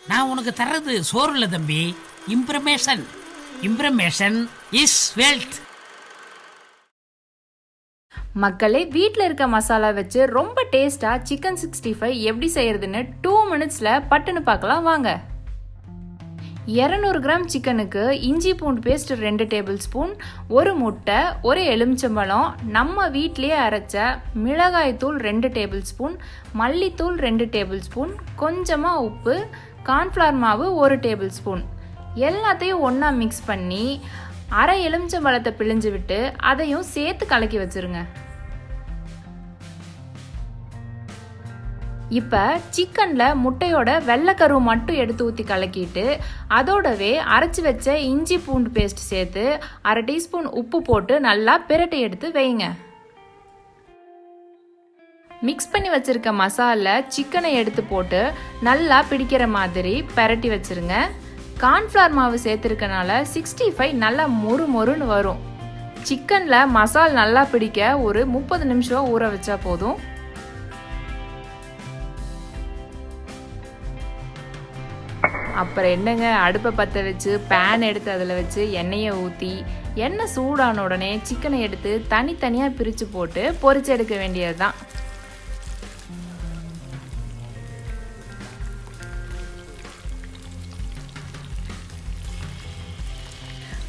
நான் உனக்கு தர்றது சோறு இல்லை தம்பி, இம்ப்ரமேஷன். இம்ப்ரமேஷன் இஸ் வெல்த். மக்களே, வீட்டில் இருக்க மசாலா வச்சு ரொம்ப டேஸ்ட்டாக சிக்கன் 65 எப்படி செய்யறதுன்னு 2 மினிட்ஸில் பட்டுன்னு பார்க்கலாம் வாங்க. 200 கிராம் சிக்கனுக்கு இஞ்சி பூண்டு பேஸ்ட் 2 டேபிள் ஸ்பூன், ஒரு முட்டை, ஒரு எலுமிச்சம்பழம், நம்ம வீட்டிலேயே அரைச்ச மிளகாய் தூள் 2 டேபிள் ஸ்பூன், மல்லித்தூள் 2 டேபிள் ஸ்பூன், கொஞ்சமாக உப்பு, கார்ன்ஃப்ளவர் மாவு 1 டேபிள் ஸ்பூன், எல்லாத்தையும் ஒன்றா மிக்ஸ் பண்ணி அரை எலுமிச்சம்பழத்தை பிழிஞ்சு விட்டு அதையும் சேர்த்து கலக்கி வச்சிருங்க. இப்போ சிக்கனில் முட்டையோட வெள்ளைக்கரு மட்டும் எடுத்து ஊற்றி கலக்கிட்டு அதோடவே அரைச்சி வச்ச இஞ்சி பூண்டு பேஸ்ட் சேர்த்து அரை டீஸ்பூன் உப்பு போட்டு நல்லா பிரட்டி எடுத்து வைங்க. மிக்ஸ் பண்ணி வச்சிருக்க மசாலா சிக்கனை எடுத்து போட்டு நல்லா பிடிக்கிற மாதிரி பிரட்டி வச்சிருங்க. கார்ன்ஃப்ளவர் மாவு சேர்த்துருக்கனால 65 நல்லா மொறு மொறுன்னு வரும். சிக்கனில் மசால் நல்லா பிடிக்க ஒரு 30 நிமிஷம் ஊற வச்சா போதும். அப்புறம் என்னங்க, அடுப்பை பற்ற வச்சு பேன் எடுத்து அதில் வச்சு எண்ணெயை ஊற்றி எண்ணெய் சூடான உடனே சிக்கனை எடுத்து தனித்தனியாக பிரித்து போட்டு பொரிச்சு எடுக்க வேண்டியது தான்.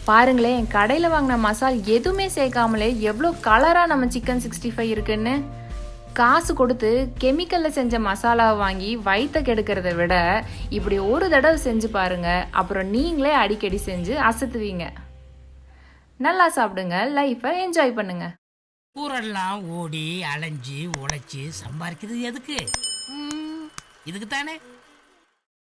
பாருங்களேன், கடையில் வாங்கின மசால் எதுவுமே சேர்க்காமலே எவ்வளோ கலராக நம்ம சிக்கன் 65 இருக்குன்னு. காசு கொடுத்து கெமிக்கலில் செஞ்ச மசாலாவை வாங்கி வயிற்ற கெடுக்கிறத விட இப்படி ஒரு தடவை செஞ்சு பாருங்க, அப்புறம் நீங்களே அடிக்கடி செஞ்சு அசத்துவீங்க. நல்லா சாப்பிடுங்க, லைஃப்பை என்ஜாய் பண்ணுங்க. ஊரெல்லாம் ஓடி அலைஞ்சி உழைச்சி சம்பாதிக்கிறது எதுக்கு? இதுக்கு தானே.